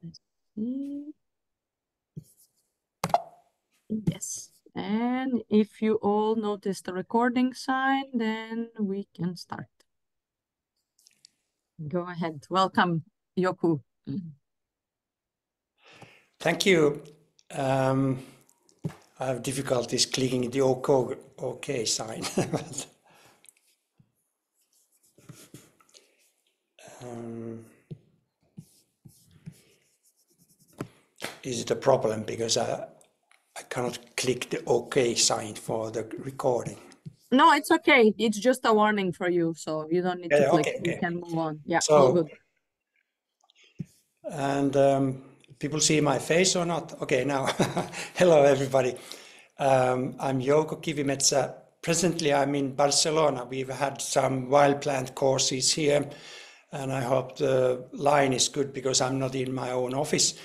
Let's see. Yes. And if you all notice the recording sign, then we can start. Go ahead. Welcome, Joku. Thank you. I have difficulties clicking the OK sign. Is it a problem because I cannot click the OK sign for the recording? No, it's okay. It's just a warning for you, so you don't need to click. Okay. You can move on. Yeah, So, all good. And people see my face or not? Okay, now, hello everybody. I'm Jouko Kivimetsä. Presently I'm in Barcelona. We've had some wild plant courses here, and I hope the line is good because I'm not in my own office.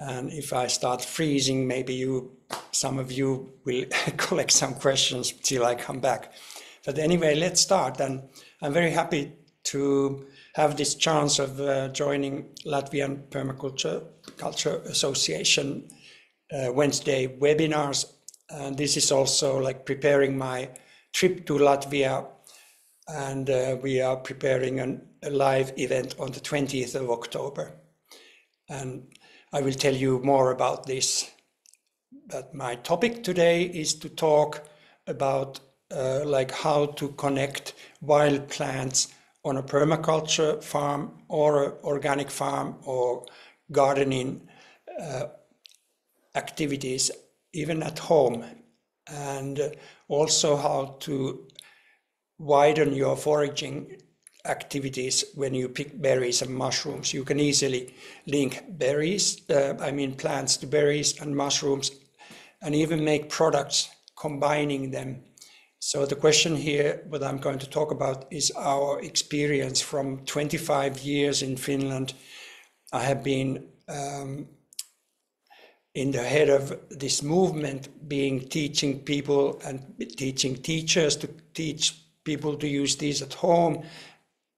And if I start freezing, maybe some of you will collect some questions till I come back. But anyway, let's start. And I'm very happy to have this chance of joining Latvian Permaculture Association Wednesday webinars. And this is also like preparing my trip to Latvia. And we are preparing a live event on the 20th of October. And I will tell you more about this. But my topic today is to talk about like how to connect wild plants on a permaculture farm or an organic farm or gardening activities, even at home, and also how to widen your foraging activities when you pick berries and mushrooms. You can easily link plants to berries and mushrooms, and even make products combining them. So the question here, what I'm going to talk about, is our experience from 25 years in Finland. I have been in the head of this movement, teaching people and teaching teachers to teach people to use these at home.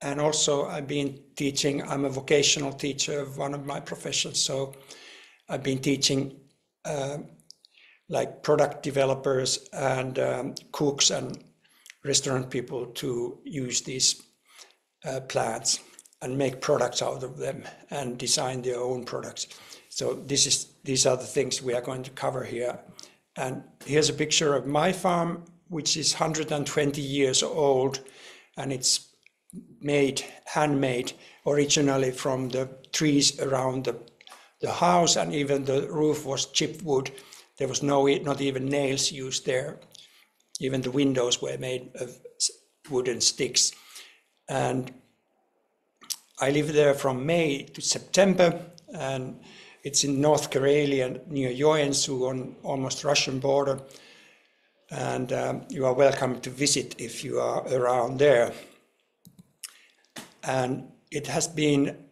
And also I've been teaching, I'm a vocational teacher of one of my professions. So I've been teaching like product developers and cooks and restaurant people to use these plants and make products out of them and design their own products. So these are the things we are going to cover here. And here's a picture of my farm, which is 120 years old, and it's handmade originally from the trees around the house, and even the roof was chipped wood. There was not even nails used there. Even the windows were made of wooden sticks. And I lived there from May to September, and it's in North Karelia near Joensuu on almost Russian border. And you are welcome to visit if you are around there. And it has been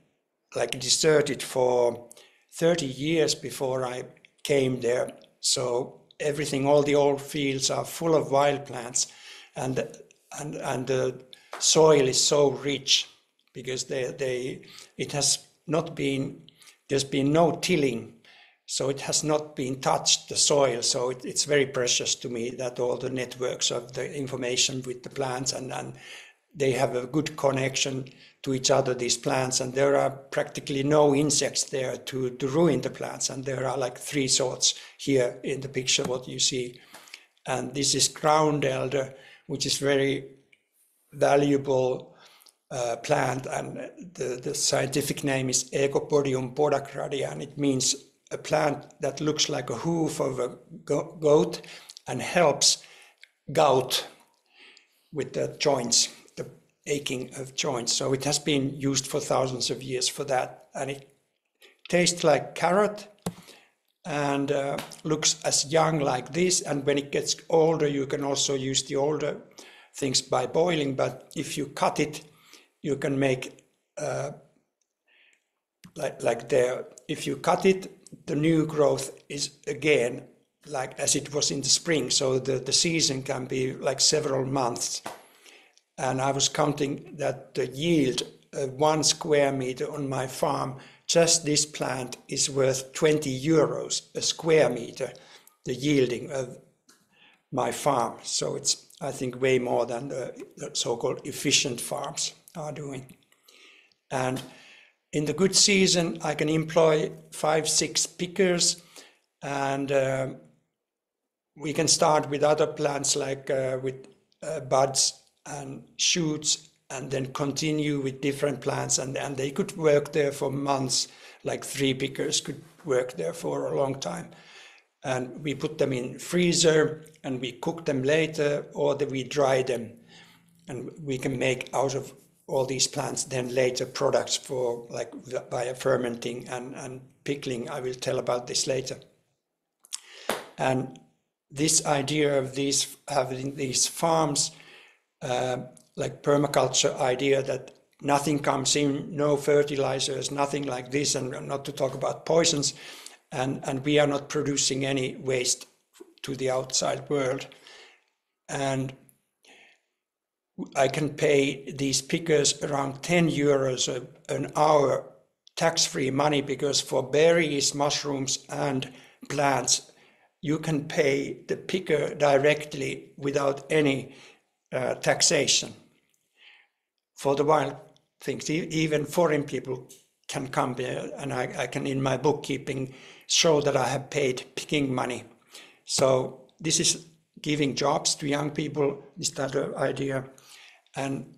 like deserted for 30 years before I came there. So everything, all the old fields are full of wild plants, and the soil is so rich because it has not been, there's been no tilling, so it has not been touched, the soil. So it's very precious to me that all the networks of the information with the plants and they have a good connection to each other, these plants, and there are practically no insects there to ruin the plants. And there are like 3 sorts here in the picture, what you see. And this is ground elder, which is very valuable plant, and the scientific name is Ecopodium podagradia, and it means a plant that looks like a hoof of a goat and helps gout with the joints, the aching of joints. So it has been used for thousands of years for that, and it tastes like carrot and looks as young like this. And when it gets older, you can also use the older things by boiling, but if you cut it, you can make like there. If you cut it, the new growth is again like as it was in the spring. So the season can be like several months. And I was counting that the yield of 1 square meter on my farm just this plant is worth 20 euros a square meter, the yielding of my farm. So it's, I think, way more than the so-called efficient farms are doing. And in the good season, I can employ 5-6 pickers, and we can start with other plants like with buds and shoots, and then continue with different plants, and they could work there for months, like 3 pickers could work there for a long time. And we put them in freezer and we cook them later, or we dry them, and we can make out of all these plants then later products for, like, via fermenting and pickling. I will tell about this later. And this idea of these having these farms, like permaculture idea that nothing comes in, no fertilizers, nothing like this, and not to talk about poisons, and we are not producing any waste to the outside world. And I can pay these pickers around 10 euros an hour tax-free money, because for berries, mushrooms and plants, you can pay the picker directly without any taxation. For the wild things, even foreign people can come there, and I can, in my bookkeeping, show that I have paid picking money. So this is giving jobs to young people, this type of idea. And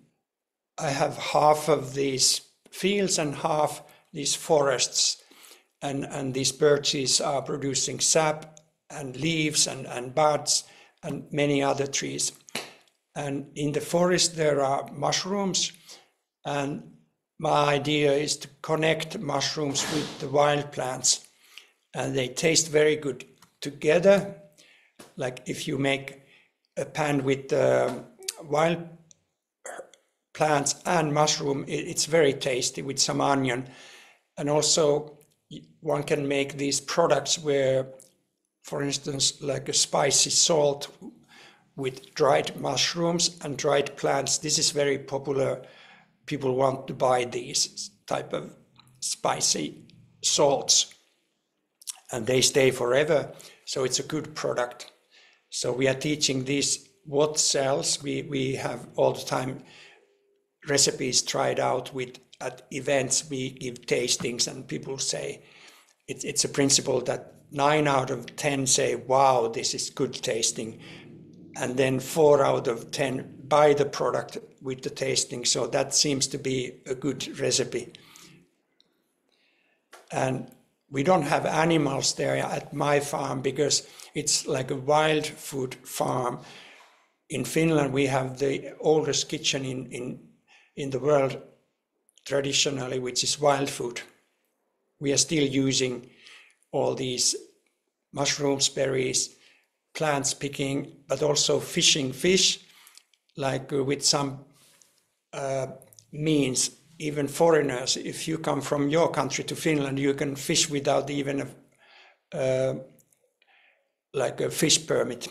I have half of these fields and half these forests, and these birches are producing sap and leaves and buds and many other trees. And in the forest there are mushrooms, and my idea is to connect mushrooms with the wild plants, and they taste very good together. Like if you make a pan with wild plants and mushroom, it's very tasty with some onion. And also one can make these products where, for instance, like a spicy salt with dried mushrooms and dried plants. This is very popular. People want to buy these type of spicy salts, and they stay forever. So it's a good product. So we are teaching this, what sells. We have all the time recipes tried out with at events. We give tastings, and people say it's a principle that 9 out of 10 say, wow, this is good tasting. And then 4 out of 10 buy the product with the tasting. So that seems to be a good recipe. And we don't have animals there at my farm because it's like a wild food farm. In Finland, we have the oldest kitchen in the world traditionally, which is wild food. We are still using all these mushrooms, berries, plants picking, but also fishing fish, like with some means. Even foreigners, if you come from your country to Finland, you can fish without even like a fish permit.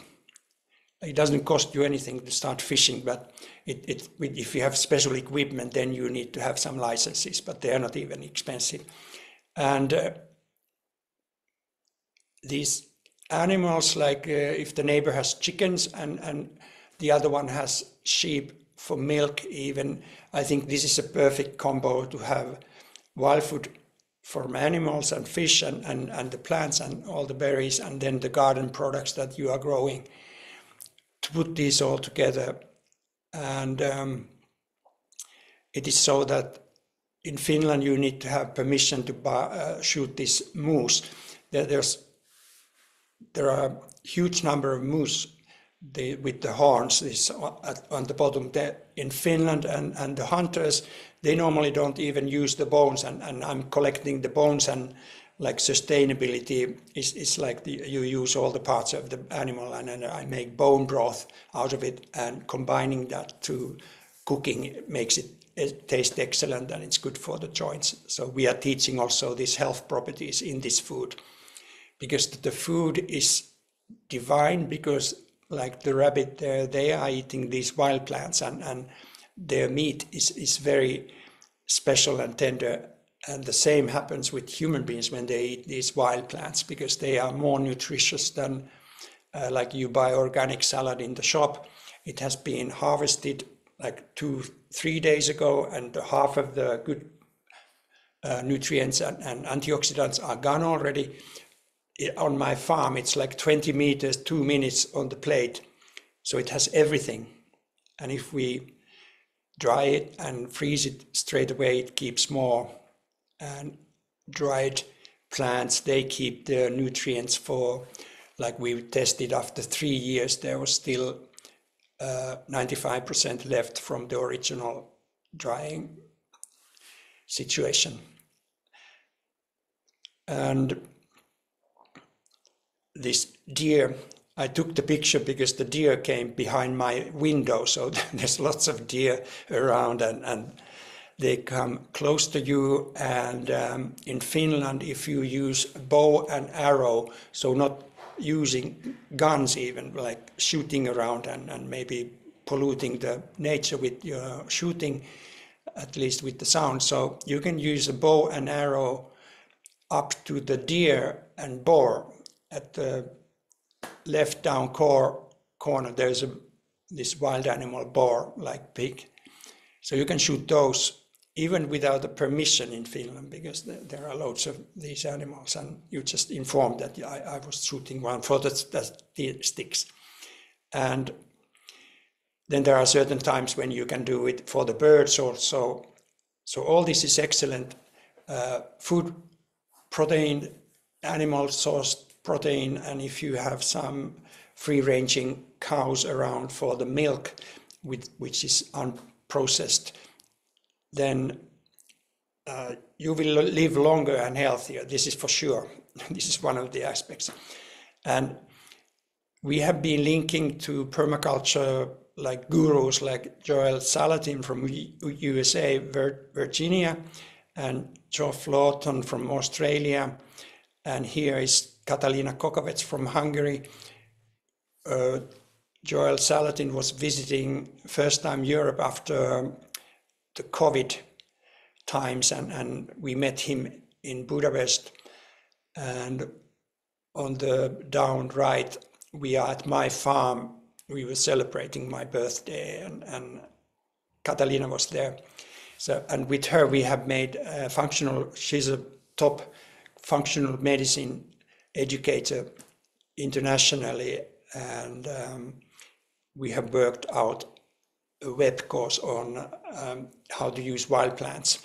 It doesn't cost you anything to start fishing, but if you have special equipment, then you need to have some licenses, but they are not even expensive. And these animals, like if the neighbor has chickens and the other one has sheep for milk even, I think this is a perfect combo to have wild food from animals and fish and the plants and all the berries, and then the garden products that you are growing, to put these all together. And it is so that in Finland you need to have permission to shoot this moose. There are a huge number of moose with the horns on the bottom there in Finland, and the hunters, they normally don't even use the bones, and I'm collecting the bones, and like sustainability is like you use all the parts of the animal, and then I make bone broth out of it, and combining that to cooking, it makes it taste excellent, and it's good for the joints. So we are teaching also these health properties in this food, because the food is divine, because like the rabbit there, they are eating these wild plants, and their meat is very special and tender, And the same happens with human beings when they eat these wild plants, because they are more nutritious than like you buy organic salad in the shop. It has been harvested like 2-3 days ago, and half of the good nutrients and antioxidants are gone already. On my farm, it's like 20 meters, 2 minutes on the plate. So it has everything. And if we dry it and freeze it straight away, it keeps more. And dried plants, they keep their nutrients for, like we tested after 3 years, there was still 95% left from the original drying situation. And this deer, I took the picture because the deer came behind my window, so there's lots of deer around, and they come close to you. And in Finland, if you use bow and arrow, so not using guns even, like shooting around and maybe polluting the nature with your shooting, at least with the sound. So you can use a bow and arrow up to the deer and boar. At the left down corner, there's this wild animal boar, like pig. So you can shoot those even without the permission in Finland, because there are loads of these animals, and you just inform that I was shooting one for the sticks. And then there are certain times when you can do it for the birds also. So all this is excellent food, protein, animal sourced protein, and if you have some free-ranging cows around for the milk, which is unprocessed, then you will live longer and healthier. This is for sure. This is one of the aspects. And we have been linking to permaculture like gurus like Joel Salatin from USA, Virginia, and Geoff Lawton from Australia. And here is Katalina Kokovets from Hungary. Joel Salatin was visiting first time Europe after the COVID times, and we met him in Budapest. And on the down right, we are at my farm. We were celebrating my birthday, and Katalina was there. So, and with her we have made she's a top functional medicine educator internationally, and we have worked out a web course on how to use wild plants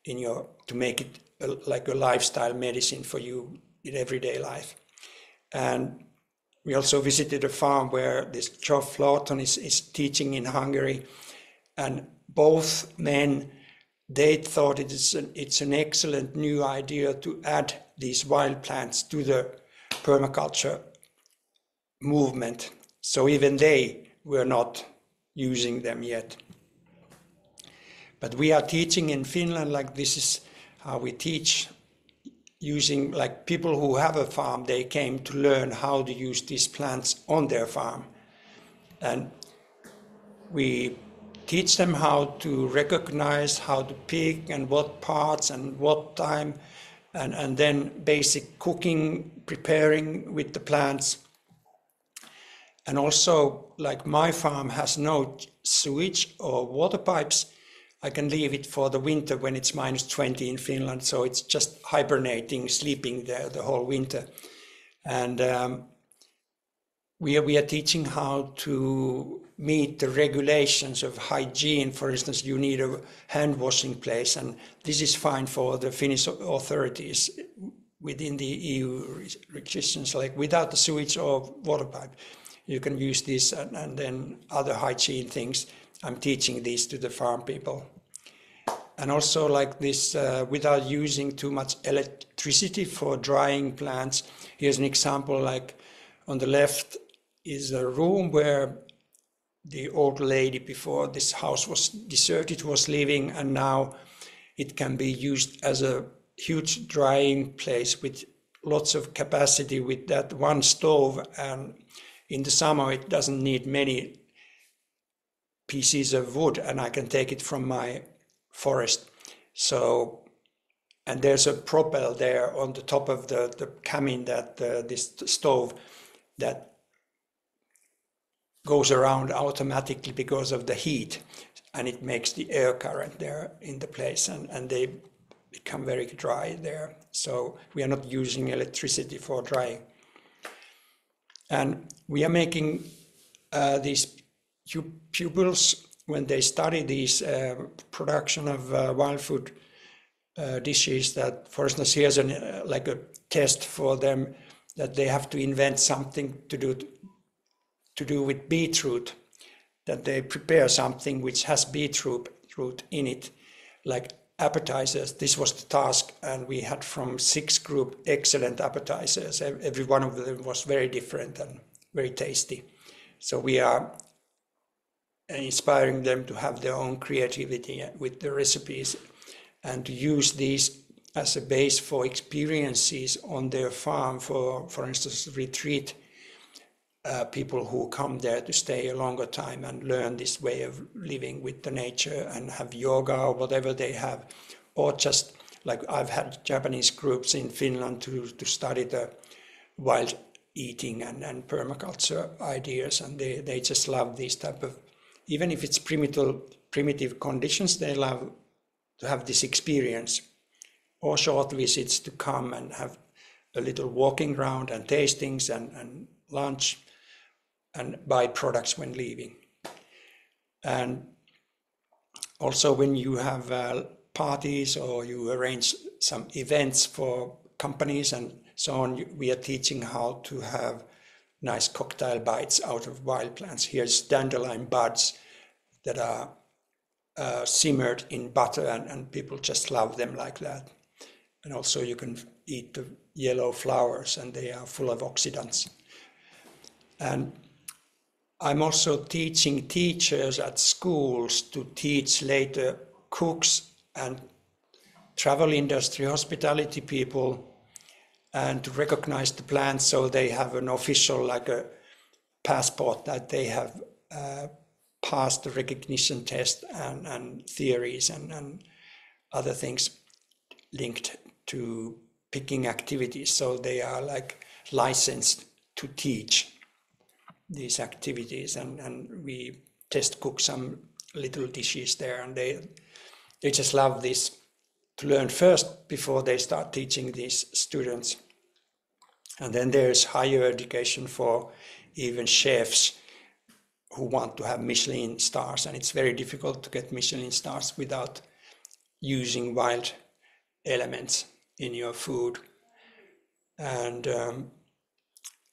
to make it like a lifestyle medicine for you in everyday life. And we also visited a farm where this Geoff Lawton is teaching in Hungary, and both men, they thought it's an excellent new idea to add these wild plants to the permaculture movement. So even they were not using them yet. But we are teaching in Finland, like this is how we teach, using like people who have a farm, they came to learn how to use these plants on their farm. And we teach them how to recognize, how to pick and what parts and what time, and then basic cooking, preparing with the plants. And also, like my farm has no sewage or water pipes, I can leave it for the winter when it's -20 in Finland, so it's just hibernating, sleeping there the whole winter. And we are teaching how to meet the regulations of hygiene. For instance, you need a hand washing place, and this is fine for the Finnish authorities within the EU restrictions, like without the sewage or water pipe. You can use this, and then other hygiene things. I'm teaching these to the farm people. And also like this, without using too much electricity for drying plants. Here's an example, like on the left is a room where the old lady before this house was deserted was living, and now it can be used as a huge drying place with lots of capacity with that one stove. And in the summer it doesn't need many pieces of wood, and I can take it from my forest. So and there's a propel there on the top of the kamin, that this stove, that goes around automatically because of the heat, and it makes the air current there in the place, and they become very dry there. So we are not using electricity for drying. And we are making these pupils, when they study these production of wild food dishes, that, for instance, here's like a test for them, that they have to invent something to do with beetroot, that they prepare something which has beetroot in it, like appetizers. This was the task, and we had from 6 group excellent appetizers. Every one of them was very different and very tasty. So we are inspiring them to have their own creativity with the recipes, and to use these as a base for experiences on their farm, for instance, retreat people who come there to stay a longer time and learn this way of living with the nature, and have yoga or whatever they have, or just like I've had Japanese groups in Finland to study the wild eating and permaculture ideas, and they just love these type of, even if it's primitive conditions, they love to have this experience, or short visits to come and have a little walking round and tastings and lunch, and buy products when leaving. And also when you have parties, or you arrange some events for companies and so on, we are teaching how to have nice cocktail bites out of wild plants. Here's dandelion buds that are simmered in butter, and people just love them like that. And also you can eat the yellow flowers, and they are full of oxidants. And I'm also teaching teachers at schools to teach later cooks and travel industry, hospitality people, and to recognize the plants, so they have an official, like a passport, that they have passed the recognition test and theories and other things linked to picking activities. So they are like licensed to teach these activities, and we test cook some little dishes there, and they just love this, to learn first before they start teaching these students. And then there's higher education for even chefs who want to have Michelin stars, and it's very difficult to get Michelin stars without using wild elements in your food. And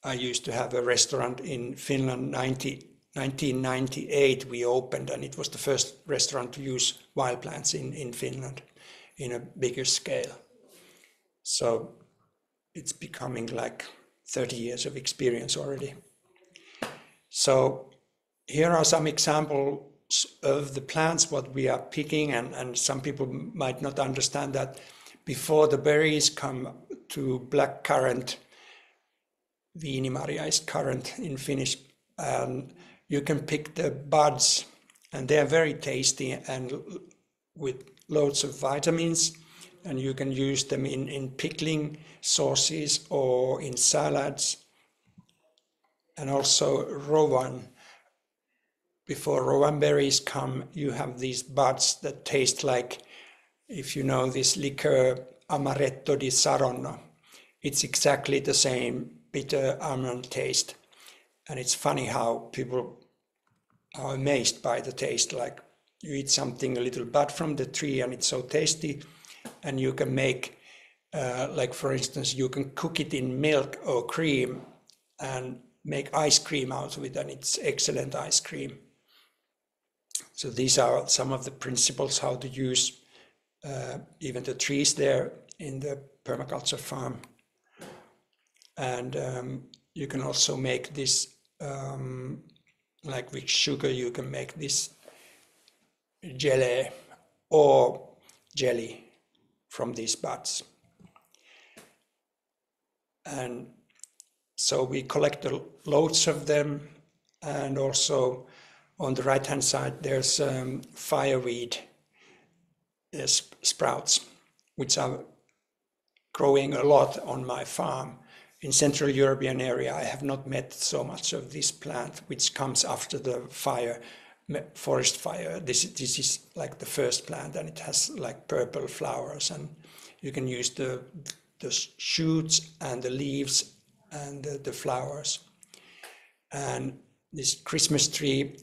I used to have a restaurant in Finland, 1998 we opened, and it was the first restaurant to use wild plants in Finland in a bigger scale. So it's becoming like 30 years of experience already. So here are some examples of the plants what we are picking, and some people might not understand that before the berries come to black currant, viinimarja is currant in Finnish, you can pick the buds, and they are very tasty and with loads of vitamins, and you can use them in pickling sauces or in salads. And also rowan. Before rowan berries come, you have these buds that taste like, if you know this liqueur Amaretto di Saronno, it's exactly the same bitter almond taste. And it's funny how people are amazed by the taste, like you eat something, a little bud from the tree, and it's so tasty, and you can make, like for instance, you can cook it in milk or cream and make ice cream out of it, and it's excellent ice cream. So these are some of the principles how to use even the trees there in the permaculture farm. And you can also make this, like with sugar, you can make this jelly or jelly from these buds. And so we collect loads of them, and also on the right hand side there's fireweed sprouts, which are growing a lot on my farm. In Central European area, I have not met so much of this plant, which comes after the fire, forest fire. This is like the first plant, and it has like purple flowers, and you can use the shoots and the leaves and the flowers. And this Christmas tree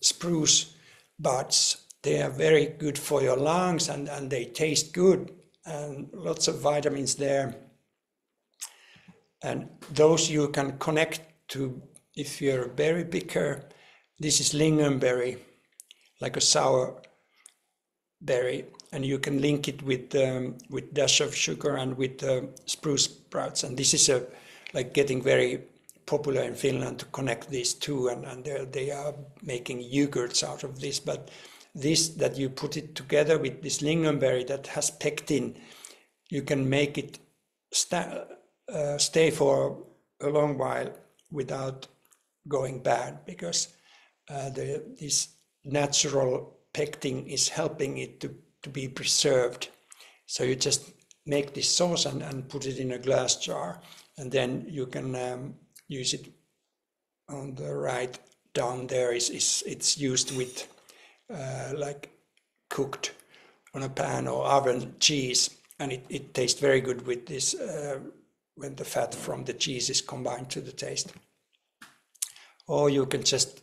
spruce buds, they are very good for your lungs, and they taste good, and lots of vitamins there. And those you can connect to, if you're a berry picker. This is lingonberry, like a sour berry, and you can link it with dash of sugar and with spruce sprouts. And this is like getting very popular in Finland to connect these two, and they are making yogurts out of this. But this, that you put it together with this lingonberry that has pectin, you can make it stay for a long while without going bad, because this natural pectin is helping it to be preserved. So you just make this sauce and put it in a glass jar, and then you can use it. On the right down there it's used with like cooked on a pan or oven cheese, and it tastes very good with this when the fat from the cheese is combined to the taste. Or you can just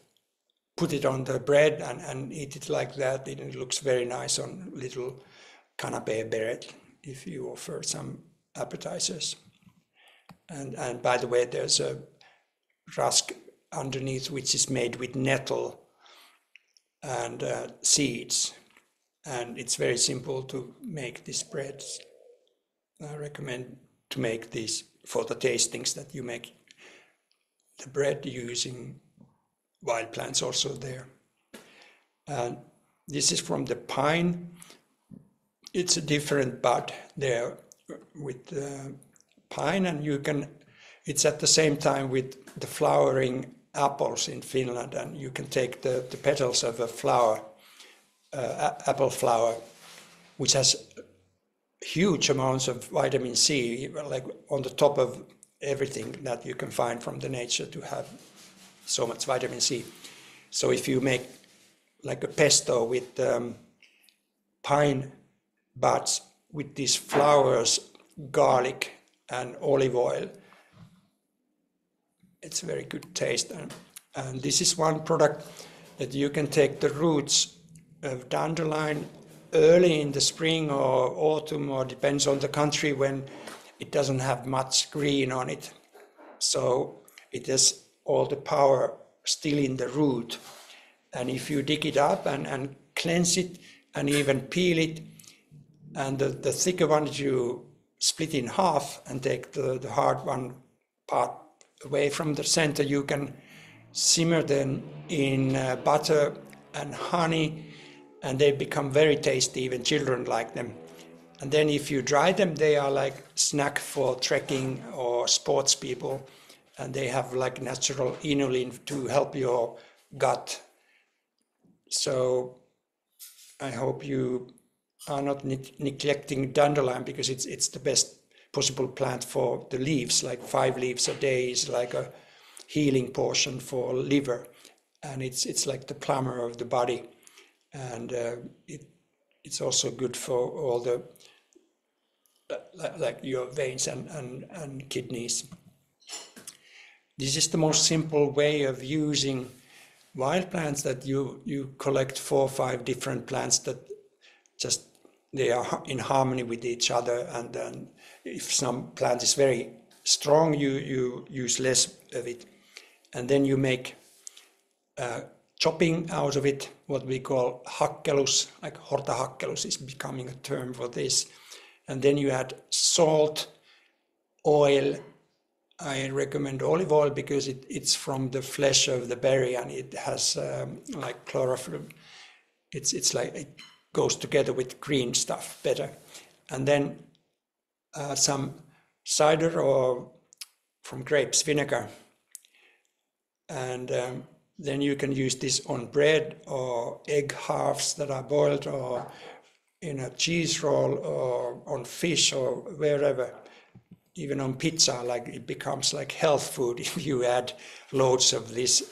put it on the bread and eat it like that. It looks very nice on little canapé bread if you offer some appetizers. And by the way, there's a rusk underneath which is made with nettle and seeds, and it's very simple to make these breads. I recommend to make these for the tastings, that you make the bread using wild plants also there. And this is from the pine. It's a different bud there with the pine, and you can, it's at the same time with the flowering apples in Finland, and you can take the petals of a flower, apple flower, which has huge amounts of vitamin C, like on the top of everything that you can find from the nature, to have so much vitamin C. So if you make like a pesto with pine buds with these flowers, garlic and olive oil, it's a very good taste. And this is one product that you can take the roots of dandelion early in the spring or autumn, or depends on the country, when it doesn't have much green on it. So it has all the power still in the root. And if you dig it up and cleanse it and even peel it, and the thicker ones you split in half and take the hard one part away from the center, you can simmer them in butter and honey, and they become very tasty. Even children like them. And then if you dry them, they are like snack for trekking or sports people, and they have like natural inulin to help your gut. So I hope you are not neglecting dandelion, because it's the best possible plant for the leaves. Like 5 leaves a day is like a healing portion for liver, and it's like the plumber of the body. And it's also good for all the like your veins and kidneys. This is the most simple way of using wild plants, that you collect 4 or 5 different plants that just they are in harmony with each other. And then if some plant is very strong, you use less of it, and then you make chopping out of it, what we call hakkelus, like hortahakkelus is becoming a term for this. And then you add salt, oil. I recommend olive oil because it's from the flesh of the berry, and it has like chlorophyll. It's like it goes together with green stuff better. And then some cider or from grapes vinegar. And then you can use this on bread or egg halves that are boiled, or in a cheese roll or on fish or wherever, even on pizza, like it becomes like health food if you add loads of this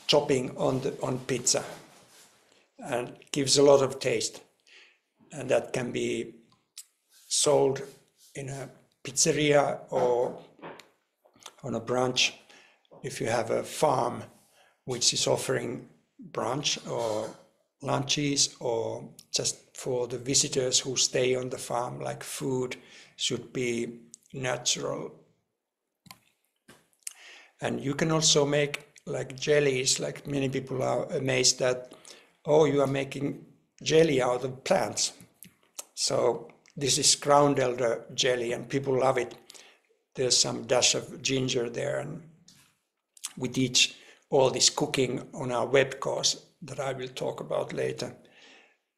topping on pizza, and gives a lot of taste. And that can be sold in a pizzeria or on a brunch if you have a farm which is offering brunch or lunches, or just for the visitors who stay on the farm, like food should be natural. And you can also make like jellies, like many people are amazed that, oh, you are making jelly out of plants. So this is ground elder jelly and people love it. There's some dash of ginger there, and we teach all this cooking on our web course that I will talk about later.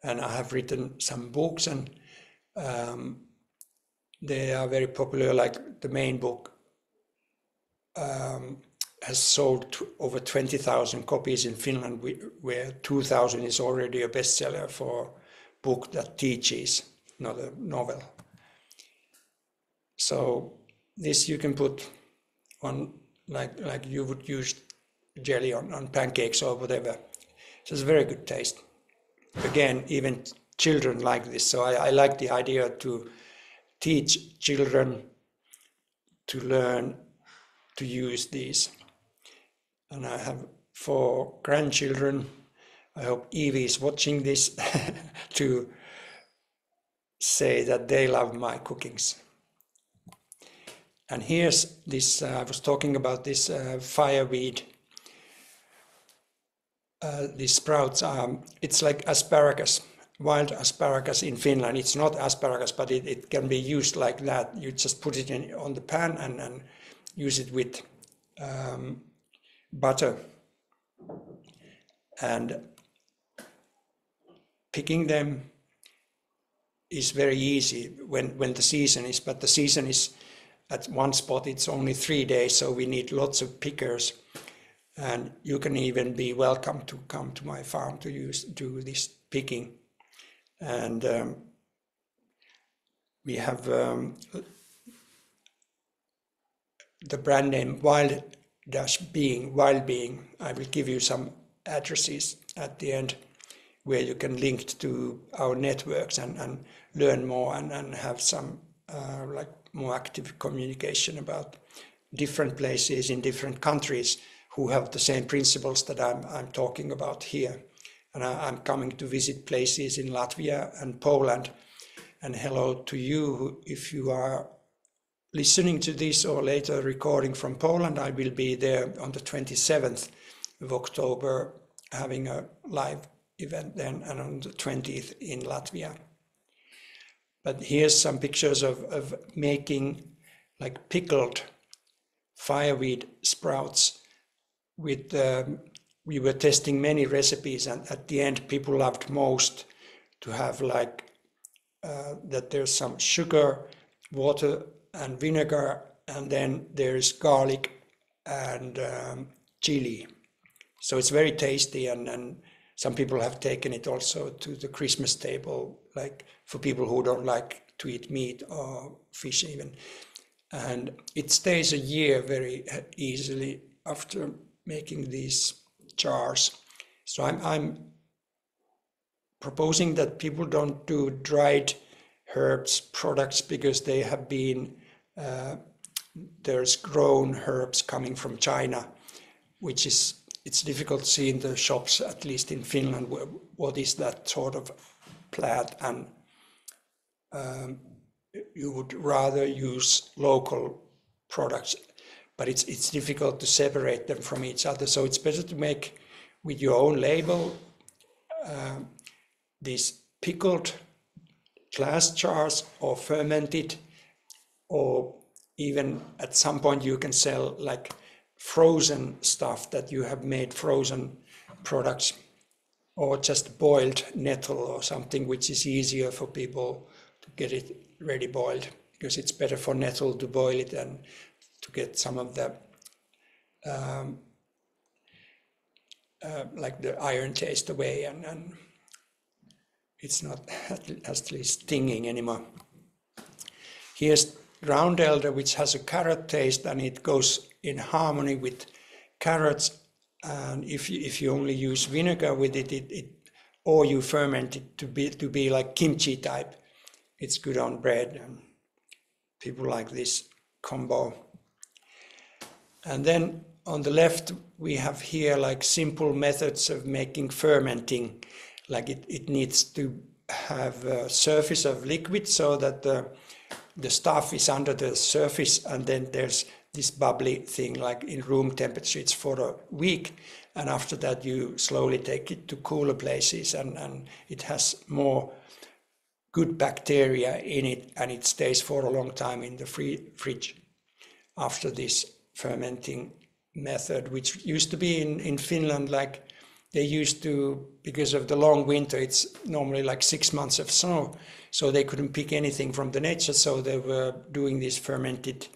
And I have written some books, and they are very popular. Like the main book has sold over 20,000 copies in Finland, where 2,000 is already a bestseller for a book that teaches, not a novel. So this you can put on like you would use jelly on pancakes or whatever. So it's a very good taste. Again, even children like this. So I like the idea to teach children to learn to use these. And I have 4 grandchildren. I hope Evie is watching this to say that they love my cookings. And here's this, I was talking about this fireweed. These sprouts, it's like asparagus, wild asparagus in Finland. It's not asparagus, but it can be used like that. You just put it on the pan and use it with butter. And picking them is very easy when the season is, but the season is at one spot, it's only 3 days, so we need lots of pickers. And you can even be welcome to come to my farm to do this picking. And we have the brand name Wild Being. I will give you some addresses at the end where you can link to our networks and learn more and have some like more active communication about different places in different countries who have the same principles that I'm talking about here. And I'm coming to visit places in Latvia and Poland. And hello to you, if you are listening to this or later recording from Poland. I will be there on the 27th of October having a live event then, and on the 20th in Latvia. But here's some pictures of making like pickled fireweed sprouts with, we were testing many recipes, and at the end people loved most to have like, that there's some sugar, water and vinegar, and then there's garlic and chili. So it's very tasty, and some people have taken it also to the Christmas table, like for people who don't like to eat meat or fish even. And it stays a year very easily after making these jars. So I'm proposing that people don't do dried herbs products because they have been, there's grown herbs coming from China, which is, it's difficult to see in the shops, at least in Finland, what is that sort of plant, and you would rather use local products, but it's difficult to separate them from each other. So it's better to make with your own label these pickled glass jars or fermented, or even at some point you can sell like frozen stuff that you have made, frozen products, or just boiled nettle or something, which is easier for people to get it ready boiled, because it's better for nettle to boil it and to get some of the like the iron taste away. And it's not at least stinging anymore. Here's ground elder, which has a carrot taste, and it goes in harmony with carrots. And if you only use vinegar with it, or you ferment it to be like kimchi type, it's good on bread, and people like this combo. And then on the left we have here like simple methods of making fermenting. Like it needs to have a surface of liquid so that the stuff is under the surface, and then there's this bubbly thing, like in room temperature it's for a week, and after that you slowly take it to cooler places, and it has more good bacteria in it, and it stays for a long time in the fridge after this fermenting method, which used to be in Finland, like they used to, because of the long winter, it's normally like 6 months of snow, so they couldn't pick anything from the nature, so they were doing these fermented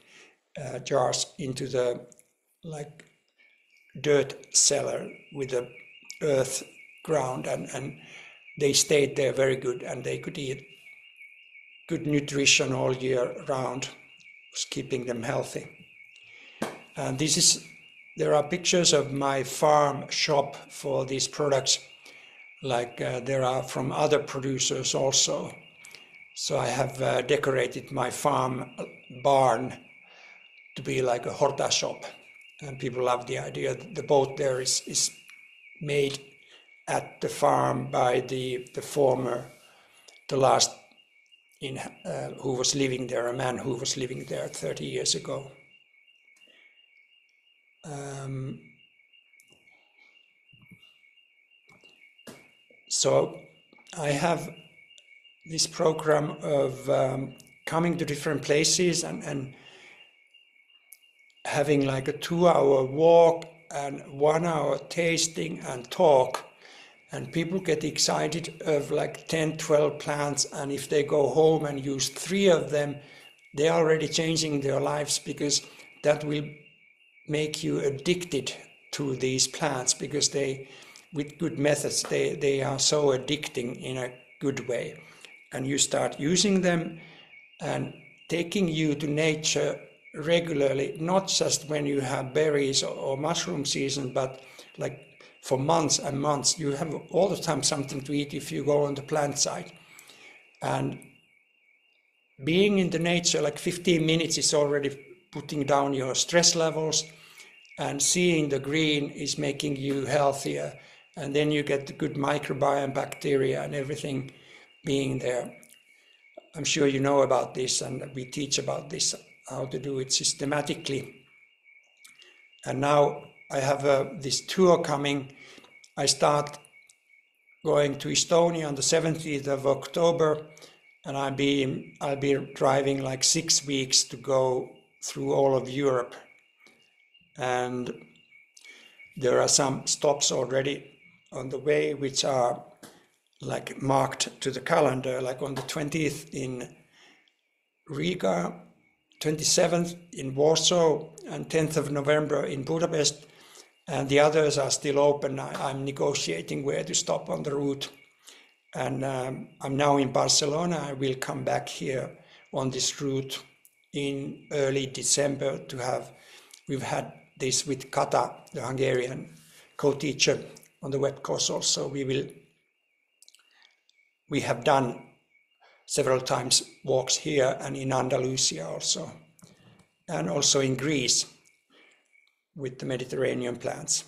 jars into the like dirt cellar with the earth ground, and they stayed there very good, and they could eat good nutrition all year round, was keeping them healthy. And there are pictures of my farm shop for these products, like there are from other producers also. So I have decorated my farm barn to be like a horta shop, and people love the idea. The boat there is made at the farm by the last who was living there, a man who was living there 30 years ago. So I have this program of coming to different places and having like a 2-hour walk and 1 hour tasting and talk, and people get excited of like 10-12 plants, and if they go home and use 3 of them, they're already changing their lives, because that will make you addicted to these plants, because with good methods they are so addicting in a good way, and you start using them and taking you to nature regularly, not just when you have berries or mushroom season, but like for months and months. You have all the time something to eat if you go on the plant side. And being in the nature, like 15 minutes is already putting down your stress levels, and seeing the green is making you healthier. And then you get the good microbiome, bacteria and everything being there. I'm sure you know about this, and we teach about this, how to do it systematically. And now I have this tour coming. I start going to Estonia on the 17th of October, and I'll be driving like 6 weeks to go through all of Europe. And there are some stops already on the way which are like marked to the calendar, like on the 20th in Riga, 27th in Warsaw, and 10th of November in Budapest, and the others are still open. I'm negotiating where to stop on the route, and I'm now in Barcelona. I will come back here on this route in early December we've had this with Kata, the Hungarian co-teacher on the web course also. We have done several times walks here and in Andalusia also, and also in Greece with the Mediterranean plants.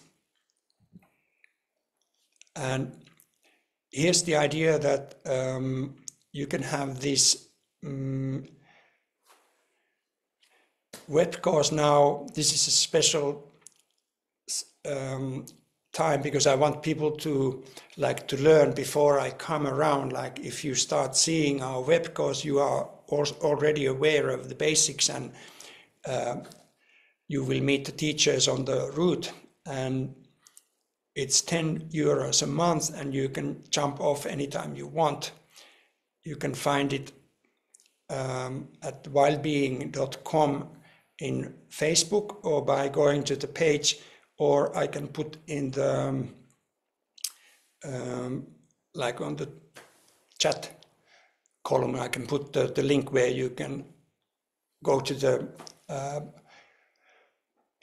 And here's the idea that you can have this web course now. This is a special time, because I want people to learn before I come around. Like if you start seeing our web course, you are already aware of the basics, and you will meet the teachers on the route, and it's 10 euros a month, and you can jump off anytime you want. You can find it at wildbeing.com in Facebook, or by going to the page, or I can put in the like on the chat column. I can put the link where you can go to the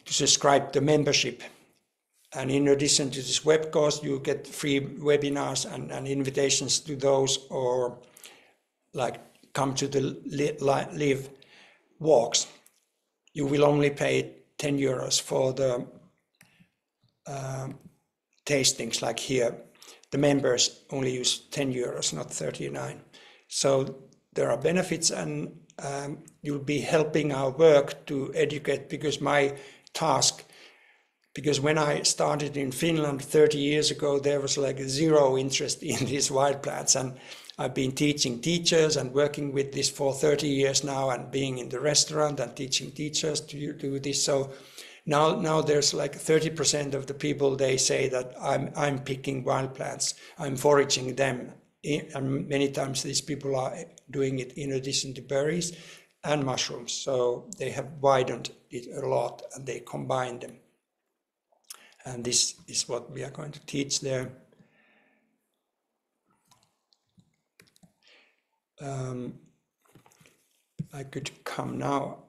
to subscribe the membership. And in addition to this web course, you get free webinars and invitations to those, or like come to the live walks. You will only pay 10 euros for the tastings, like here. The members only use 10 euros, not 39. So there are benefits, and you'll be helping our work to educate, because my task, because when I started in Finland 30 years ago, there was like zero interest in these wild plants, and I've been teaching teachers and working with this for 30 years now, and being in the restaurant and teaching teachers to do this. So now there's like 30% of the people, they say that I'm picking wild plants, I'm foraging them, and many times these people are doing it in addition to berries and mushrooms. So they have widened it a lot, and they combine them. And this is what we are going to teach there. I could come now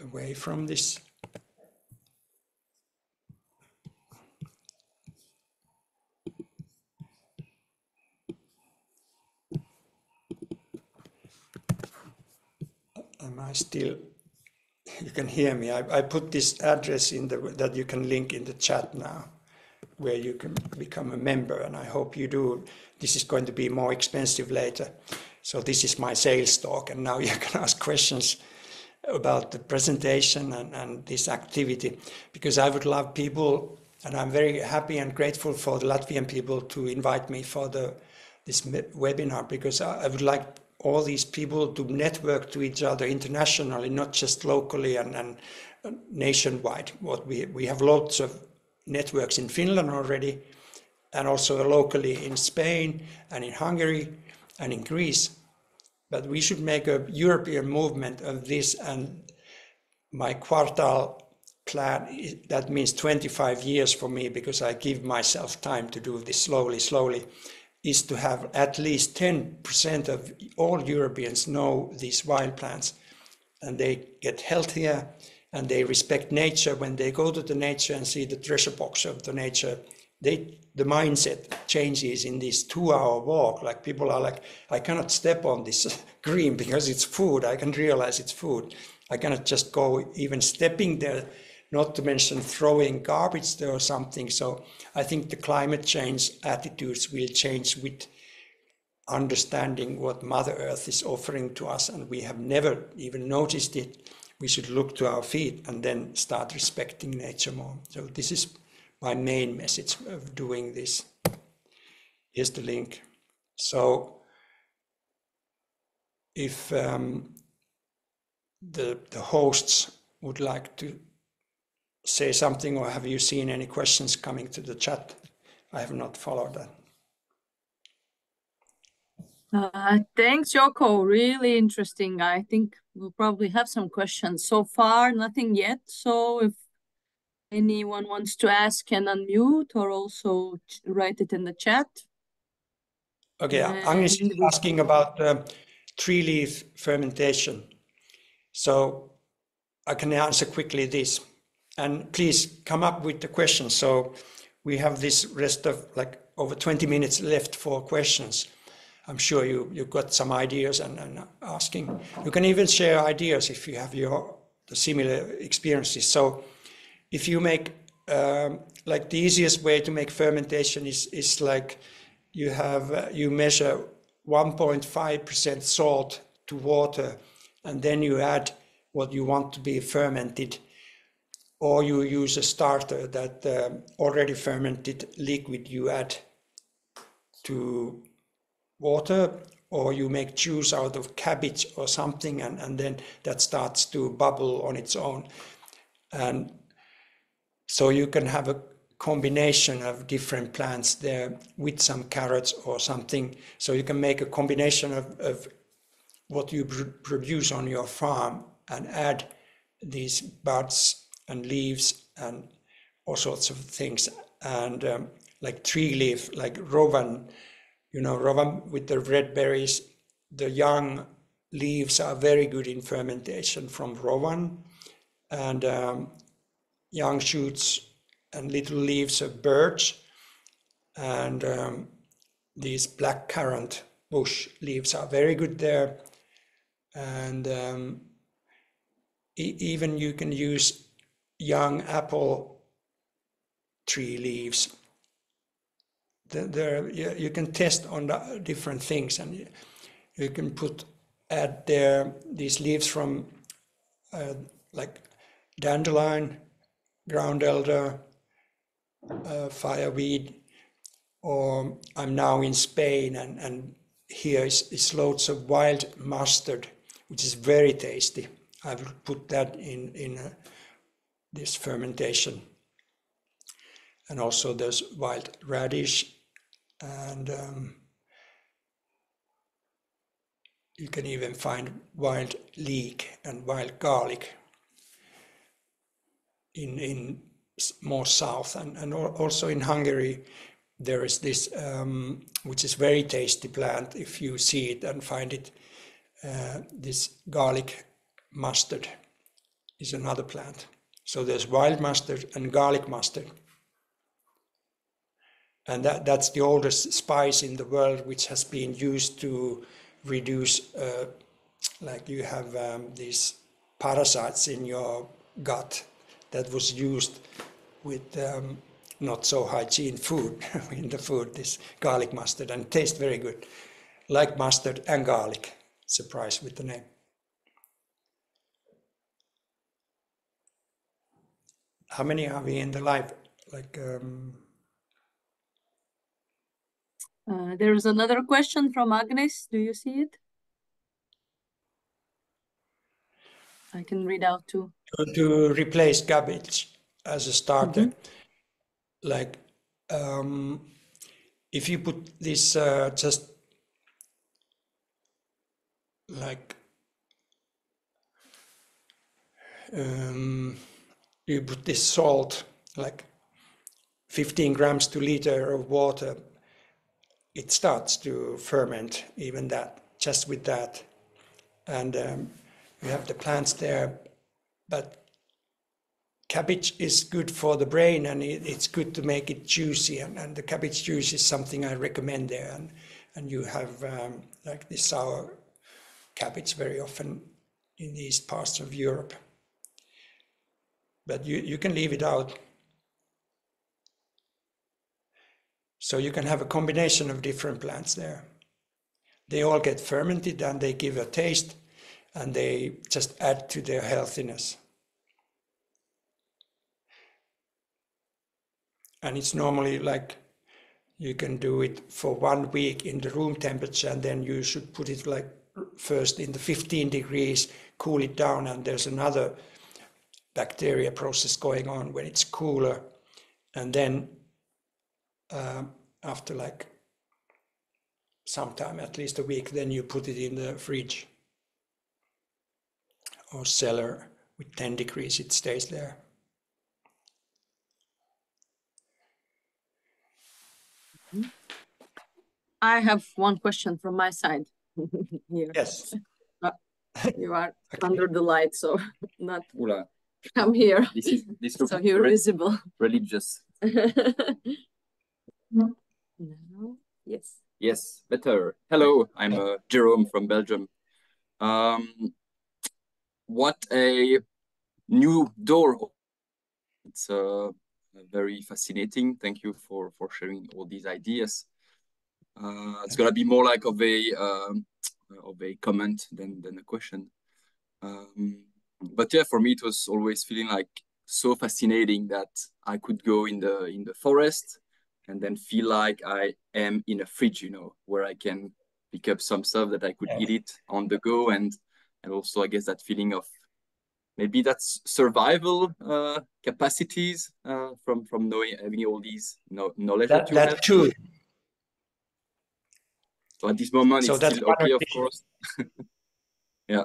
away from this. Am I still? You can hear me. I put this address in that you can link in the chat now, where you can become a member, and I hope you do. This is going to be more expensive later. So this is my sales talk, and now you can ask questions about the presentation and this activity, because I would love people, and I'm very happy and grateful for the Latvian people to invite me for this webinar, because I would like all these people to network to each other internationally, not just locally and nationwide. We have lots of networks in Finland already, and also locally in Spain and in Hungary and in Greece. But we should make a European movement of this, and my quartal plan, that means 25 years for me, because I give myself time to do this slowly, is to have at least 10% of all Europeans know these wild plants, and they get healthier, and they respect nature. When they go to the nature and see the treasure box of the nature, the mindset changes in this 2-hour walk. Like people are like, I cannot step on this green because it's food. I can realize it's food. I cannot just go even stepping there, not to mention throwing garbage there or something. So I think the climate change attitudes will change with understanding what Mother Earth is offering to us, and we have never even noticed it. We should look to our feet and then start respecting nature more. So this is my main message of doing this. Here's the link. So if the hosts would like to say something, or have you seen any questions coming to the chat? I have not followed that. Thanks, Yoko. Really interesting. I think we'll probably have some questions. So far, nothing yet. So if anyone wants to ask, can unmute or also write it in the chat. Okay, Agnes is asking about tree leaf fermentation. So I can answer quickly this. And please come up with the questions. So we have this rest of like over 20 minutes left for questions. I'm sure you got some ideas and asking. You can even share ideas if you have the similar experiences. So if you make, like the easiest way to make fermentation is like you measure 1.5% salt to water, and then you add what you want to be fermented, or you use a starter that already fermented liquid you add to water, or you make juice out of cabbage or something, and then that starts to bubble on its own. And so you can have a combination of different plants there with some carrots or something. So you can make a combination of what you produce on your farm and add these buds and leaves and all sorts of things. And like tree leaf, like rowan you know, rowan with the red berries, the young leaves are very good in fermentation from rowan, and young shoots and little leaves of birch, and these black currant bush leaves are very good there. And even you can use young apple tree leaves. You can test on the different things, and you can add there these leaves from like dandelion, ground elder, fireweed, or I'm now in Spain, and here is loads of wild mustard, which is very tasty. I will put that in this fermentation. And also there's wild radish, and you can even find wild leek and wild garlic in more south, and also in Hungary there is this which is very tasty plant if you see it and find it. This garlic mustard is another plant. So there's wild mustard and garlic mustard, and that's the oldest spice in the world, which has been used to reduce like you have these parasites in your gut, that was used with not so hygiene food in the food, this garlic mustard, and tastes very good, like mustard and garlic. Surprised with the name. How many are we in the live? Like there is another question from Agnes. Do you see it? I can read out too. To replace cabbage as a starter, like if you put this just like you put this salt, like 15 grams to liter of water, it starts to ferment, even that, just with that. And you have the plants there, but cabbage is good for the brain, and it's good to make it juicy, and the cabbage juice is something I recommend there. And you have like this sour cabbage very often in these parts of Europe. But you can leave it out. So you can have a combination of different plants there. They all get fermented and they give a taste, and they just add to their healthiness. And it's normally like you can do it for 1 week in the room temperature, and then you should put it like first in the 15 degrees, cool it down, and there's another bacteria process going on when it's cooler. And then after like sometime, at least a week, then you put it in the fridge or cellar with 10 degrees, it stays there. I have one question from my side here. Yes. You are under the light, so not Oula. come here. This looks So you're visible. religious. No. Yes. Yes, better. Hello, I'm Jerome from Belgium. What a new door. It's very fascinating. Thank you for sharing all these ideas. It's gonna be more like of a comment than a question. But yeah, for me it was always feeling like so fascinating that I could go in the forest and then feel like I am in a fridge, you know, where I can pick up some stuff that I could eat it on the go, and also I guess that feeling of maybe that's survival capacities from knowing, having all these knowledge that you have. Too. So at this moment, So it's that's still okay, of course. Yeah.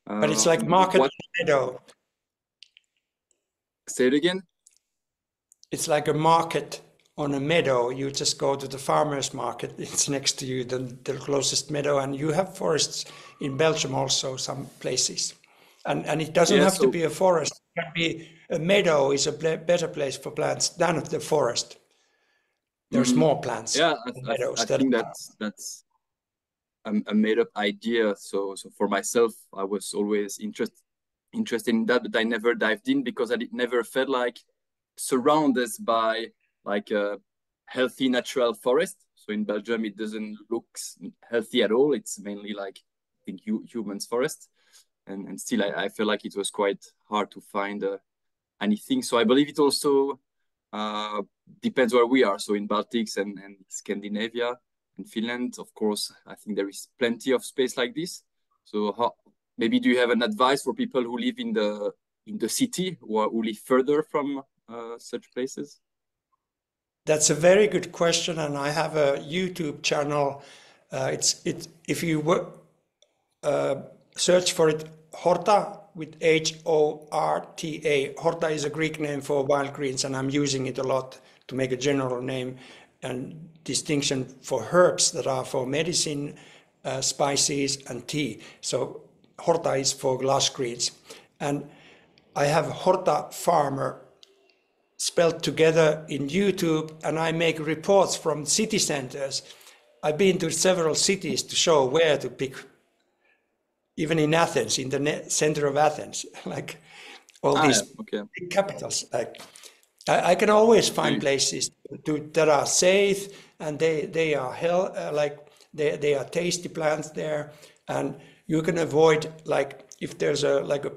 But it's like market meadow. Say it again. It's like a market on a meadow. You just go to the farmer's market. It's next to you, the closest meadow, and you have forests in Belgium also, some places. And it doesn't have to be a forest. It can be a meadow is a better place for plants than the forest. There's more plants. Yeah, in meadows. I think that's a made up idea. So for myself, I was always interested in that, but I never dived in because I never felt like surrounded by like a healthy natural forest. So in Belgium, it doesn't look healthy at all. It's mainly like, I think, humans forest. And still, I feel like it was quite hard to find anything. So I believe it also depends where we are. So in Baltics and Scandinavia and Finland, of course, I think there is plenty of space like this. So maybe do you have an advice for people who live in the city or who live further from such places? That's a very good question, and I have a YouTube channel. If you search for it, Horta with H-O-R-T-A. Horta is a Greek name for wild greens, and I'm using it a lot to make a general name and distinction for herbs that are for medicine, spices, and tea. So Horta is for glass greens. And I have Horta Farmer spelled together in YouTube, and I make reports from city centers. I've been to several cities to show where to pick, even in Athens, in the center of Athens, like all these big capitals. Like I can always find places that are safe, and they are they are tasty plants there, and you can avoid, like, if there's a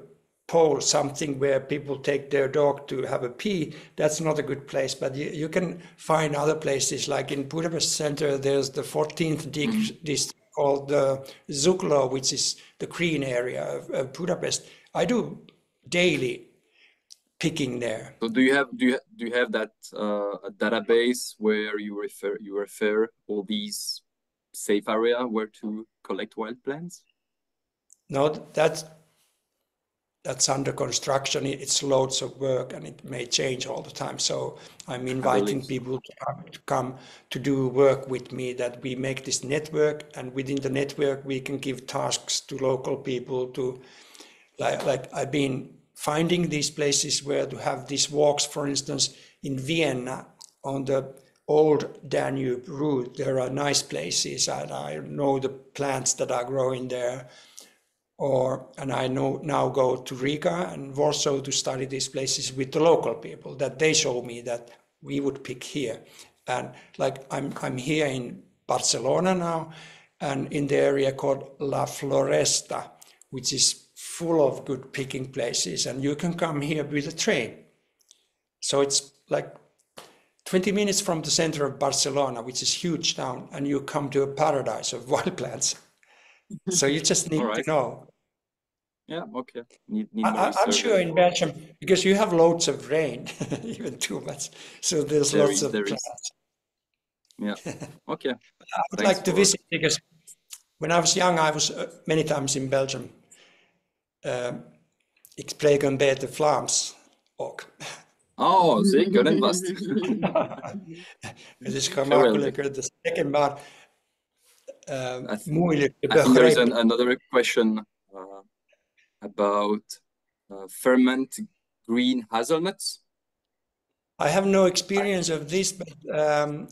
pole, something where people take their dog to have a pee, that's not a good place. But you can find other places, like in Budapest center, there's the 14th district called the Zugló, which is the green area of Budapest. I do daily picking there. So do you have that a database where you refer all these safe area where to collect wild plants? No, that's under construction. It's loads of work, and it may change all the time. So I'm inviting people to come to do work with me, that we make this network, and within the network we can give tasks to local people to, like I've been finding these places where to have these walks. For instance, in Vienna on the old Danube route, there are nice places, and I know the plants that are growing there. And I now go to Riga and Warsaw to study these places with the local people, that they show me that we would pick here. And like I'm here in Barcelona now, and in the area called La Floresta, which is full of good picking places, and you can come here with a train. So it's like 20 minutes from the center of Barcelona, which is a huge town, and you come to a paradise of wild plants. So you just need to know. Yeah, okay. I'm sure in Belgium, because you have loads of rain, even too much. So there's lots of plants. Yeah, okay. I would like to visit, because when I was young, I was many times in Belgium. Ik spreek een beetje Vlaams ook. Oh, zeker en vast. Het is gemakkelijker te spreken, maar moeilijk te begrijpen. There is another question about ferment green hazelnuts. I have no experience of this, but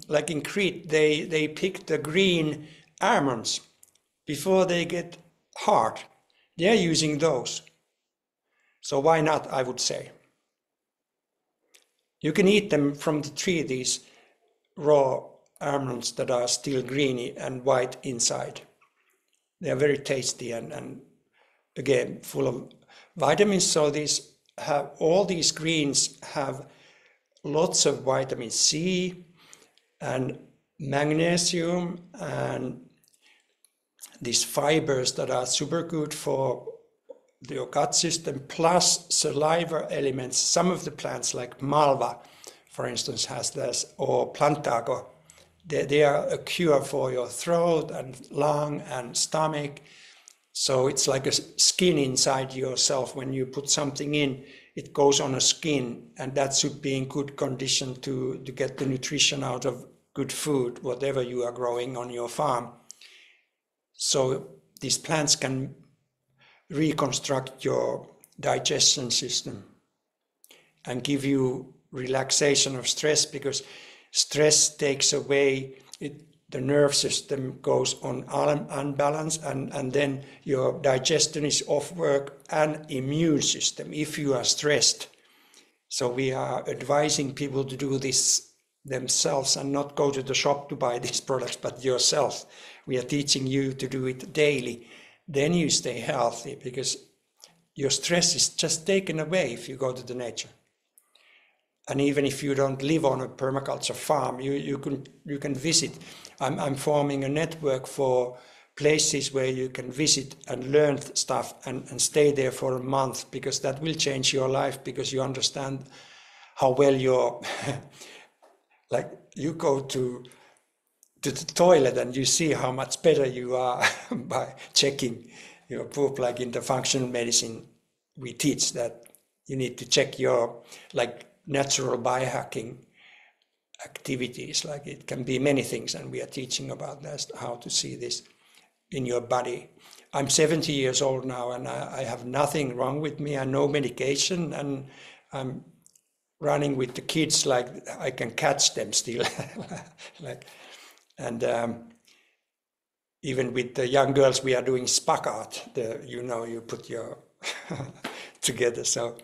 like in Crete, they pick the green almonds before they get hard. They're using those. So why not, I would say. You can eat them from the tree, these raw almonds that are still greeny and white inside. They are very tasty and again, full of vitamins. So all these greens have lots of vitamin C and magnesium and these fibers that are super good for your gut system, plus saliva elements. Some of the plants, like malva, for instance, has this, or plantago. They are a cure for your throat and lung and stomach. So it's like a skin inside yourself. When you put something in, it goes on a skin, and that should be in good condition to get the nutrition out of good food, whatever you are growing on your farm. So these plants can reconstruct your digestion system and give you relaxation of stress, because stress takes away the nerve system goes on unbalance, and then your digestion is off work, and immune system if you are stressed. So we are advising people to do this themselves and not go to the shop to buy these products, but yourself. We are teaching you to do it daily. Then you stay healthy, because your stress is just taken away if you go to the nature. And even if you don't live on a permaculture farm, you can visit. I'm forming a network for places where you can visit and learn stuff and stay there for a month, because that will change your life, because you understand how well you're like you go to the toilet and you see how much better you are by checking your poop. Like in the functional medicine, we teach that you need to check your natural biohacking activities. Like it can be many things, and we are teaching about that, how to see this in your body. I'm 70 years old now, and I have nothing wrong with me, and no medication, and I'm running with the kids, like I can catch them still. Even with the young girls, we are doing spagat, you put your together. So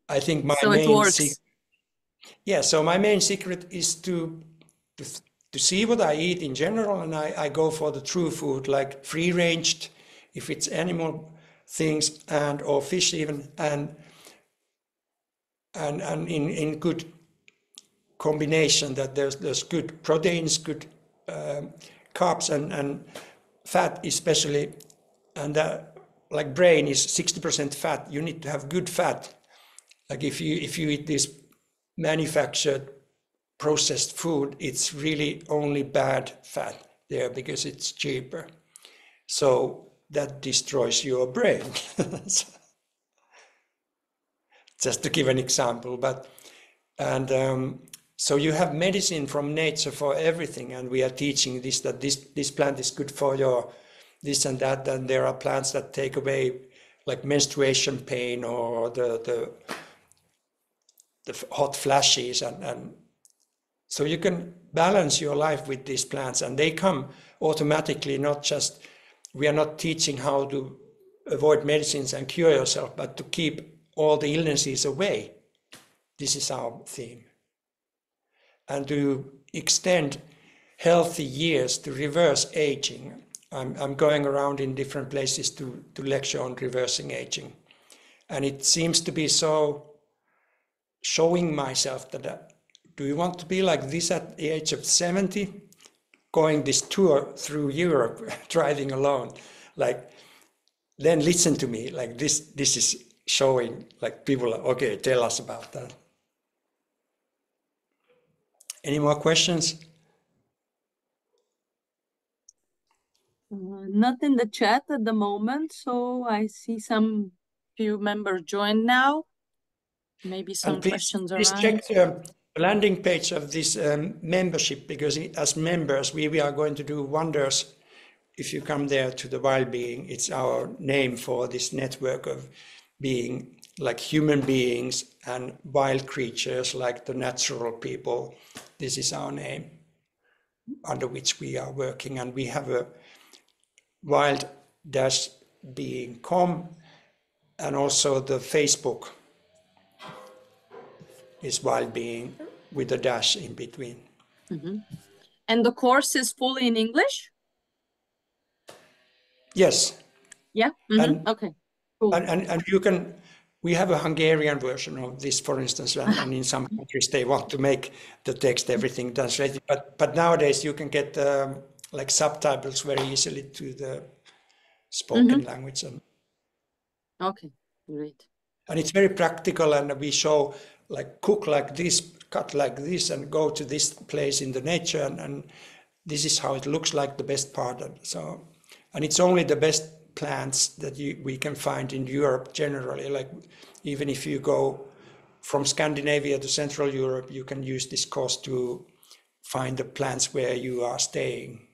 I think my main secret, so my main secret is to see what I eat in general, and I go for the true food, like free-ranged, if it's animal things, or fish even, and in good combination, that there's good proteins, good carbs, and fat especially, and like brain is 60% fat. You need to have good fat. Like if you eat this manufactured processed food, it's really only bad fat there because it's cheaper. So that destroys your brain. Just to give an example, so you have medicine from nature for everything, and we are teaching this, that this plant is good for your this and that, and there are plants that take away like menstruation pain or the hot flashes, and so you can balance your life with these plants, and they come automatically. Not just, we are not teaching how to avoid medicines and cure yourself, but to keep all the illnesses away. This is our theme. And to extend healthy years, to reverse aging. I'm going around in different places to lecture on reversing aging. And it seems to be so showing myself that do you want to be like this at the age of 70, going this tour through Europe, driving alone? Like, then listen to me. Like this is showing, like people are, okay, tell us about that. Any more questions? Not in the chat at the moment, so I see some few members join now. Maybe some questions around. Please check the landing page of this membership, because as members we are going to do wonders if you come there to the Wild Being. It's our name for this network of being like human beings and wild creatures like the natural people. This is our name under which we are working, and we have a wild-being.com, and also the Facebook is Wild Being with a dash in between. Mm-hmm. And the course is fully in English? Yes. Yeah. Mm-hmm. Okay. Cool. And you can. We have a Hungarian version of this, for instance, and in some countries they want to make the text, everything translated. But nowadays you can get like subtitles very easily to the spoken language. Okay, great. And it's very practical, and we show like cook like this, cut like this, and go to this place in the nature, and this is how it looks like, the best part. And it's only the best plants that we can find in Europe generally. Like even if you go from Scandinavia to Central Europe, you can use this course to find the plants where you are staying.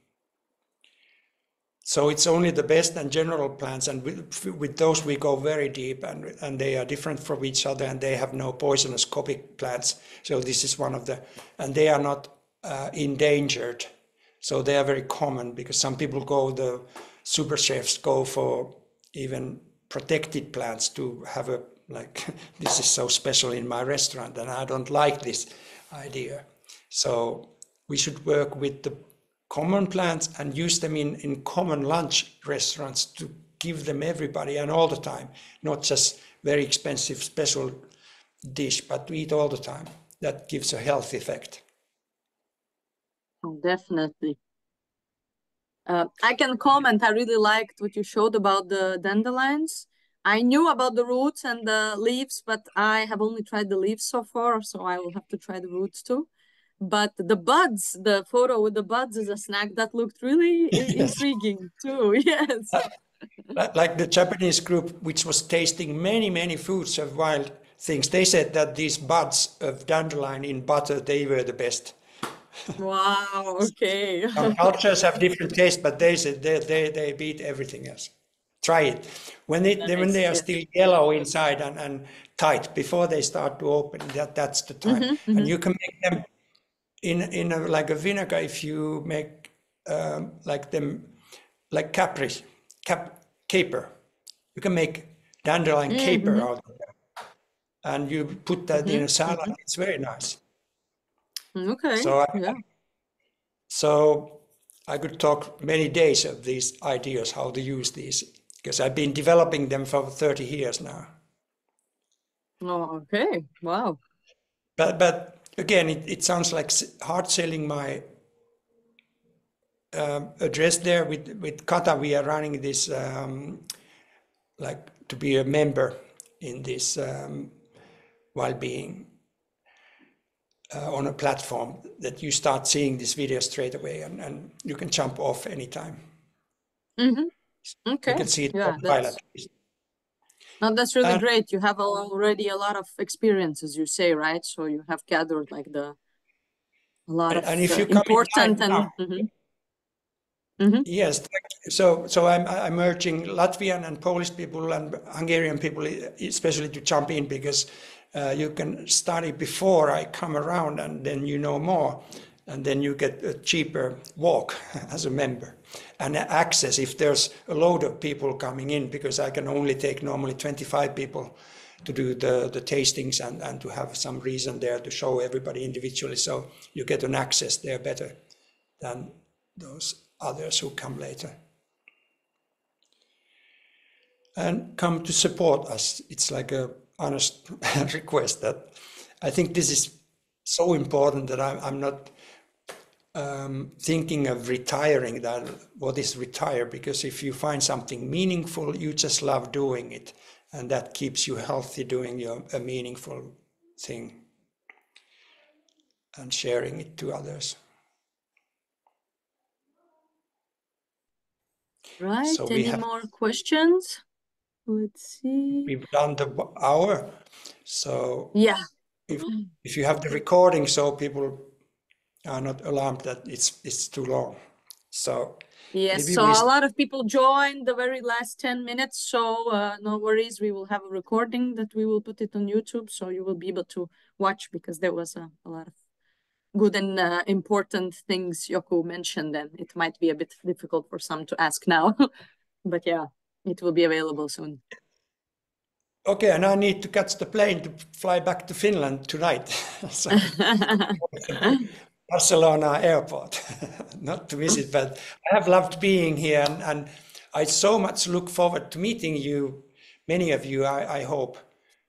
So it's only the best and general plants, and with those we go very deep, and they are different from each other, and they have no poisonous copic plants. So this is one of the, and they are not endangered. So they are very common, because some people go, the super chefs go for even protected plants to have a, like, this is so special in my restaurant, and I don't like this idea. So we should work with the common plants and use them in common lunch restaurants to give them everybody and all the time, not just very expensive special dish, but to eat all the time. That gives a health effect. Oh, definitely. I can comment, I really liked what you showed about the dandelions. I knew about the roots and the leaves, but I have only tried the leaves so far, so I will have to try the roots too. But the buds, the photo with the buds is a snack that looked really intriguing too. Yes. Like the Japanese group, which was tasting many foods of wild things, they said that these buds of dandelion in butter, they were the best. Wow, okay. Some cultures have different tastes, but they said they beat everything else. Try it. When they are still yellow inside and tight, before they start to open, that's the time. And you can make them in like a vinegar if you make like them like caper. You can make dandelion caper out of them, and you put that in a salad. It's very nice. Okay. So I could talk many days of these ideas, how to use these, because I've been developing them for 30 years now. Oh, okay. Wow. But again, it sounds like hard selling my address there. With Kata, we are running this like to be a member in this well-being on a platform that you start seeing this video straight away, and you can jump off anytime. Okay. You can see it Yeah, on pilot. No, that's really great. You have already a lot of experience, as you say, right? So you have gathered like a lot of if you important and yes. So I'm urging Latvian and Polish people and Hungarian people, especially, to jump in, because you can study before I come around, and then you know more, and then you get a cheaper walk as a member and access if there's a load of people coming in, because I can only take normally 25 people to do the tastings and to have some reason there to show everybody individually. So you get an access there better than those others who come later. And come to support us. It's like a honest request that I think this is so important that I'm not thinking of retiring. That what is retire, because if you find something meaningful, you just love doing it, and that keeps you healthy, doing a meaningful thing and sharing it to others. Right. So Any more questions? Let's see. We've done the hour, so yeah. If you have the recording, so people are not alarmed that it's too long. So yes, so a lot of people joined the very last 10 minutes, so no worries, we will have a recording that we will put it on YouTube, so you will be able to watch, because there was a lot of good and important things Yoko mentioned, and it might be a bit difficult for some to ask now. But yeah, it will be available soon. Okay, and I need to catch the plane to fly back to Finland tonight. So, Barcelona airport, not to visit, but I have loved being here, and I so much look forward to meeting you, many of you, I hope,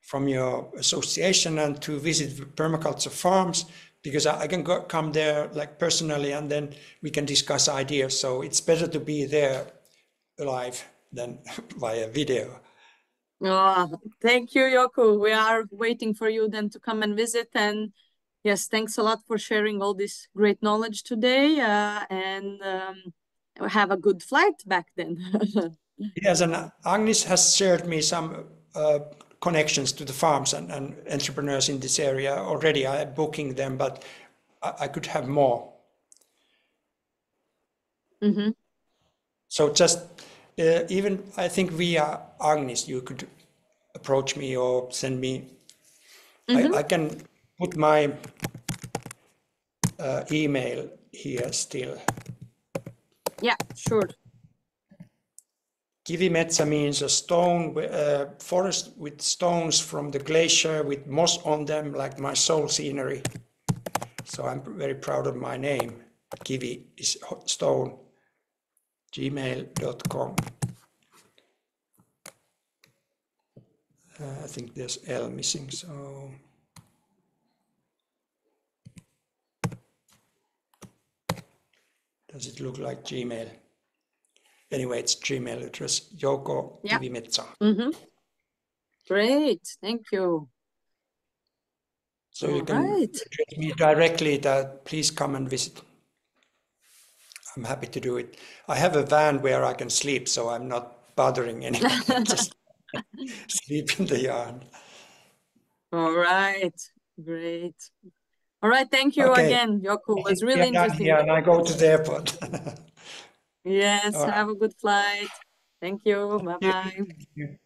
from your association, and to visit permaculture farms, because I can come there like personally, and then we can discuss ideas. So it's better to be there alive than via video. Oh, thank you, Yoko. We are waiting for you then to come and visit. And yes, thanks a lot for sharing all this great knowledge today. And have a good flight back then. Yes, and Agnes has shared me some connections to the farms and entrepreneurs in this area already. I am booking them, but I could have more. Mm-hmm. So just even I think via Agnes, you could approach me or send me. I can put my email here still. Yeah, sure. Kivimetsä means a stone forest with stones from the glacier with moss on them, like my soul scenery. So I'm very proud of my name. Kivi is stone. gmail.com. I think there's L missing, so does it look like Gmail? Anyway, it's Gmail address, Jouko Kivimetsä. Great, thank you. So you can address me directly that please come and visit. I'm happy to do it. I have a van where I can sleep, so I'm not bothering anyone. Just sleep in the yard. All right, great. All right, thank you again, Jouko. It was really interesting. Yeah, and I go to the airport. Yes, have a good flight. Thank you. Bye-bye.